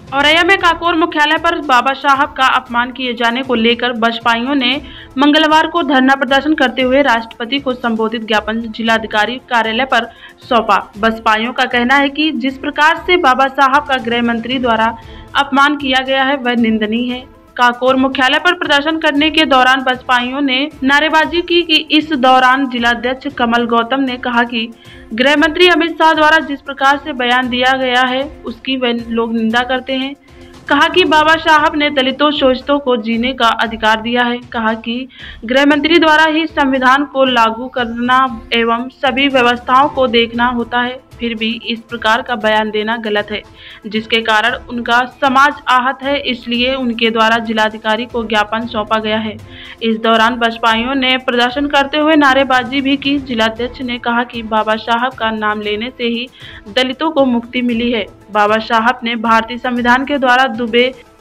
औरैया में काकोर मुख्यालय पर बाबा साहब का अपमान किए जाने को लेकर बसपाइयों ने मंगलवार को धरना प्रदर्शन करते हुए राष्ट्रपति को संबोधित ज्ञापन जिलाधिकारी कार्यालय पर सौंपा। बसपाइयों का कहना है कि जिस प्रकार से बाबा साहब का गृह मंत्री द्वारा अपमान किया गया है वह निंदनीय है। काकोर मुख्यालय पर प्रदर्शन करने के दौरान बसपाइयों ने नारेबाजी की कि इस दौरान जिलाध्यक्ष कमल गौतम ने कहा कि गृह मंत्री अमित शाह द्वारा जिस प्रकार से बयान दिया गया है उसकी वह लोग निंदा करते हैं। कहा कि बाबा साहब ने दलितों शोषितों को जीने का अधिकार दिया है। कहा कि गृह मंत्री द्वारा ही संविधान को लागू करना एवं सभी व्यवस्थाओं को देखना होता है, फिर भी इस प्रकार का बयान देना गलत है, जिसके कारण उनका समाज आहत है, इसलिए उनके द्वारा जिलाधिकारी को ज्ञापन सौंपा गया है। इस दौरान बसपाइयों ने प्रदर्शन करते हुए नारेबाजी भी की। जिलाध्यक्ष ने कहा कि बाबा साहब का नाम लेने से ही दलितों को मुक्ति मिली है। बाबा साहब ने भारतीय संविधान के द्वारा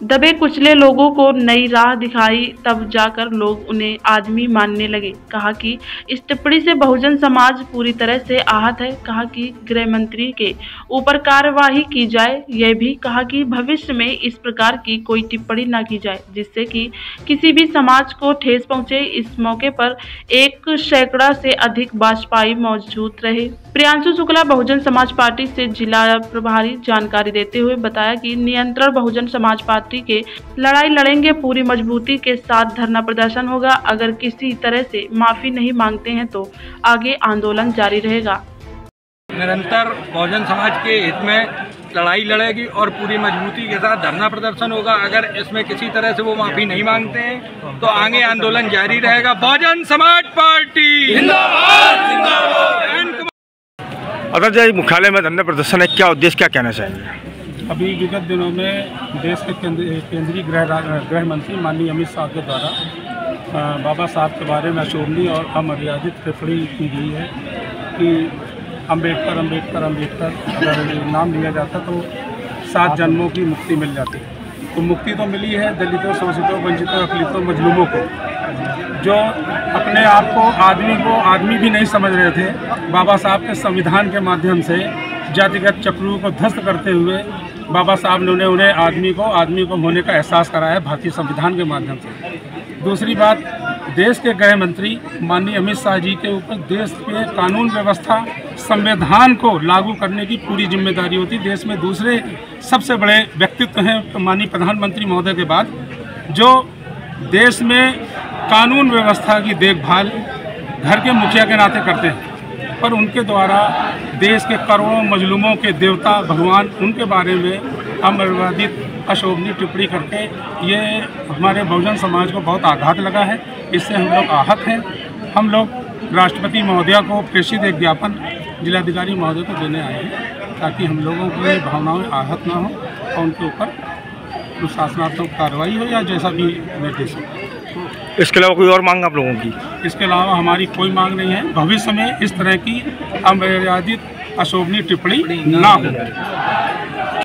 दबे कुचले लोगों को नई राह दिखाई, तब जाकर लोग उन्हें आदमी मानने लगे। कहा कि इस टिप्पणी से बहुजन समाज पूरी तरह से आहत है। कहा कि गृह मंत्री के ऊपर कार्यवाही की जाए। यह भी कहा कि भविष्य में इस प्रकार की कोई टिप्पणी न की जाए जिससे कि किसी भी समाज को ठेस पहुंचे। इस मौके पर 100 से अधिक बसपाई मौजूद रहे। प्रियांशु शुक्ला बहुजन समाज पार्टी से जिला प्रभारी जानकारी देते हुए बताया कि नियंत्रण बहुजन समाज पार्टी के लड़ाई लड़ेंगे, पूरी मजबूती के साथ धरना प्रदर्शन होगा। अगर किसी तरह से माफी नहीं मांगते हैं तो आगे आंदोलन जारी रहेगा। निरंतर बहुजन समाज के हित में लड़ाई लड़ेगी और पूरी मजबूती के साथ धरना प्रदर्शन होगा। अगर इसमें किसी तरह से वो माफी नहीं मांगते हैं तो आगे आंदोलन जारी रहेगा। बहुजन समाज पार्टी जिंदाबाद जिंदाबाद। अगर जो मुख्यालय में धरना प्रदर्शन है, क्या उद्देश्य, क्या कहना चाहिए? अभी विगत दिनों में देश के केंद्रीय गृह मंत्री माननीय अमित शाह के द्वारा बाबा साहब के बारे में अशोभनीय और अमर्यादित टिप्पणी की गई है कि अम्बेडकर अम्बेडकर अम्बेडकर अगर नाम लिया जाता तो 7 जन्मों की मुक्ति मिल जाती। तो मुक्ति तो मिली है दलितों, शोषितों, वंचितों, अकलितों, मजलूमों को, जो अपने आप को आदमी भी नहीं समझ रहे थे। बाबा साहब के संविधान के माध्यम से जातिगत चक्रों को ध्वस्त करते हुए बाबा साहब ने उन्हें आदमी को होने का एहसास कराया भारतीय संविधान के माध्यम से। दूसरी बात, देश के गृह मंत्री माननीय अमित शाह जी के ऊपर देश के कानून व्यवस्था, संविधान को लागू करने की पूरी जिम्मेदारी होती। देश में दूसरे सबसे बड़े व्यक्तित्व हैं माननीय प्रधानमंत्री महोदय के बाद, जो देश में कानून व्यवस्था की देखभाल घर के मुखिया के नाते करते हैं, पर उनके द्वारा देश के करोड़ों मजलूमों के देवता भगवान उनके बारे में अमर्यादित अशोभनीय टिप्पणी करके ये हमारे बहुजन समाज को बहुत आघात लगा है। इससे हम लोग आहत हैं। हम लोग राष्ट्रपति महोदया को प्रेषित एक ज्ञापन जिलाधिकारी महोदय को देने आए हैं ताकि हम लोगों की भावनाएं आहत ना हो और उनके ऊपर अनुशासनात्मक कार्रवाई हो या जैसा भी निर्देश हो। इसके अलावा कोई और मांग आप लोगों की? इसके अलावा हमारी कोई मांग नहीं है। भविष्य में इस तरह की अमर्यादित अशोभनीय टिप्पणी ना हो।